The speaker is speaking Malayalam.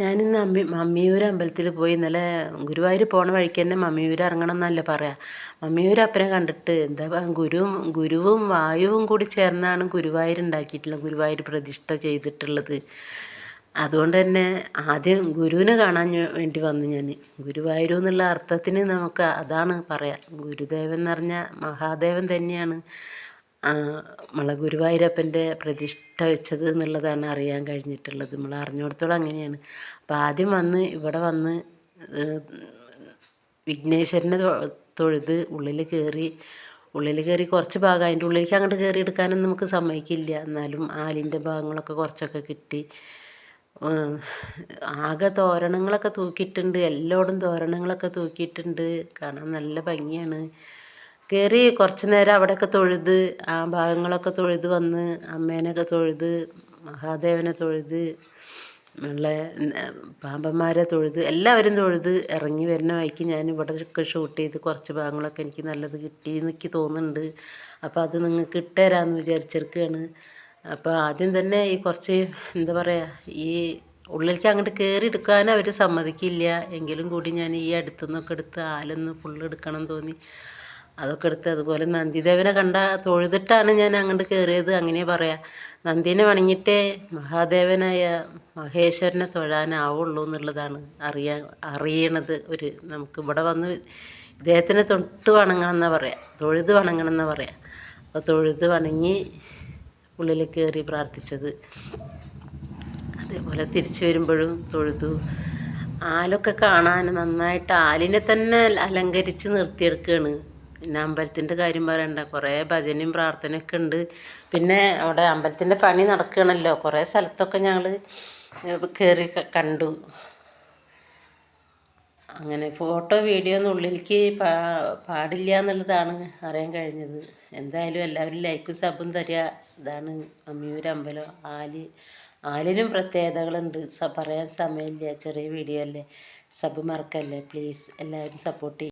ഞാനിന്ന് മമ്മിയൂർ അമ്പലത്തിൽ പോയി. ഇന്നലെ ഗുരുവായൂർ പോണ വഴിക്ക് തന്നെ മമ്മിയൂർ ഇറങ്ങണം എന്നല്ലേ പറയാ. മമ്മിയൂർ അപ്പനെ കണ്ടിട്ട് എന്താ ഗുരുവും വായുവും കൂടി ചേർന്നാണ് ഗുരുവായൂർ ഉണ്ടാക്കിയിട്ടുള്ളത്, ഗുരുവായൂർ പ്രതിഷ്ഠ ചെയ്തിട്ടുള്ളത്. അതുകൊണ്ട് തന്നെ ആദ്യം ഗുരുവിനെ കാണാൻ വേണ്ടി വന്നു ഞാൻ. ഗുരുവായൂർ എന്നുള്ള അർത്ഥത്തിന് നമുക്ക് അതാണ് പറയാം. ഗുരുദേവൻ എന്ന് പറഞ്ഞാൽ മഹാദേവൻ തന്നെയാണ് നമ്മളെ ഗുരുവായൂരപ്പൻ്റെ പ്രതിഷ്ഠ വെച്ചത് എന്നുള്ളതാണ് അറിയാൻ കഴിഞ്ഞിട്ടുള്ളത്. നമ്മൾ അറിഞ്ഞിടത്തോളം അങ്ങനെയാണ്. അപ്പോൾ ആദ്യം ഇവിടെ വന്ന് വിഘ്നേശ്വരനെ തൊഴുത് ഉള്ളിൽ കയറി കുറച്ച് ഭാഗം അതിൻ്റെ ഉള്ളിലേക്ക് അങ്ങോട്ട് കയറി എടുക്കാനൊന്നും നമുക്ക് സമ്മതിക്കില്ല. എന്നാലും ആലിൻ്റെ ഭാഗങ്ങളൊക്കെ കുറച്ചൊക്കെ കിട്ടി. ആകെ തോരണങ്ങളൊക്കെ തൂക്കിയിട്ടുണ്ട്, എല്ലായിടും തോരണങ്ങളൊക്കെ തൂക്കിയിട്ടുണ്ട്. കാണാൻ നല്ല ഭംഗിയാണ്. കയറി കുറച്ച് നേരം അവിടെയൊക്കെ തൊഴുത് ആ ഭാഗങ്ങളൊക്കെ തൊഴുത് വന്ന് അമ്മേനൊക്കെ തൊഴുത് മഹാദേവനെ തൊഴുത് ഉള്ള പാമ്പന്മാരെ തൊഴുത് എല്ലാവരും തൊഴുത് ഇറങ്ങി വരുന്ന വഴിക്ക് ഞാൻ ഇവിടെയൊക്കെ ഷൂട്ട് ചെയ്ത് കുറച്ച് ഭാഗങ്ങളൊക്കെ എനിക്ക് നല്ലത് കിട്ടി എനിക്ക് തോന്നുന്നുണ്ട്. അപ്പോൾ അത് നിങ്ങൾക്ക് ഇട്ടുതരാമെന്ന് വിചാരിച്ചിരിക്കുകയാണ്. അപ്പോൾ ആദ്യം തന്നെ ഈ കുറച്ച് എന്താ പറയുക, ഈ ഉള്ളിലേക്ക് അങ്ങോട്ട് കയറി എടുക്കാൻ അവർ സമ്മതിക്കില്ല. എങ്കിലും കൂടി ഞാൻ ഈ അടുത്തുനിന്നൊക്കെ എടുത്ത് ആലൊന്ന് ഫുള്ള് എടുക്കണം തോന്നി, അതൊക്കെ എടുത്ത്. അതുപോലെ നന്ദിദേവനെ തൊഴുതിട്ടാണ് ഞാൻ അങ്ങോട്ട് കയറിയത്, അങ്ങനെ പറയാം. നന്ദീനെ വണങ്ങിയിട്ടേ മഹാദേവനായ മഹേശ്വരനെ തൊഴാനാവുള്ളൂ എന്നുള്ളതാണ് അറിയണത്. നമുക്ക് ഇവിടെ വന്ന് ഇദ്ദേഹത്തിനെ തൊട്ട് വണങ്ങണം എന്നാണ് പറയാം, തൊഴുത് വണങ്ങണം എന്നാണ് പറയാം. അപ്പോൾ തൊഴുത് വണങ്ങി ഉള്ളിൽ കയറി പ്രാർത്ഥിച്ചത്. അതേപോലെ തിരിച്ചു വരുമ്പോഴും തൊഴുതു. ആലൊക്കെ കാണാൻ നന്നായിട്ട് ആലിനെ തന്നെ അലങ്കരിച്ച് നിർത്തിയെടുക്കുകയാണ്. പിന്നെ അമ്പലത്തിൻ്റെ കാര്യം പറയണ്ട, കുറേ ഭജനയും പ്രാർത്ഥനയൊക്കെ ഉണ്ട്. പിന്നെ അവിടെ അമ്പലത്തിൻ്റെ പണി നടക്കുകയാണല്ലോ, കുറേ സ്ഥലത്തൊക്കെ ഞങ്ങൾ കയറി കണ്ടു. അങ്ങനെ ഫോട്ടോ വീഡിയോ ഒന്നും ഉള്ളിലേക്ക് പാടില്ല എന്നുള്ളതാണ് അറിയാൻ കഴിഞ്ഞത്. എന്തായാലും എല്ലാവരും ലൈക്കും സബും തരിക. ഇതാണ് മമ്മിയൂർ അമ്പലം. ആലിനും പ്രത്യേകതകളുണ്ട്, പറയാൻ സമയമില്ല, ചെറിയ വീഡിയോ അല്ലേ. സബ് മറക്കല്ലേ പ്ലീസ്, എല്ലാവരും സപ്പോർട്ട് ചെയ്യും.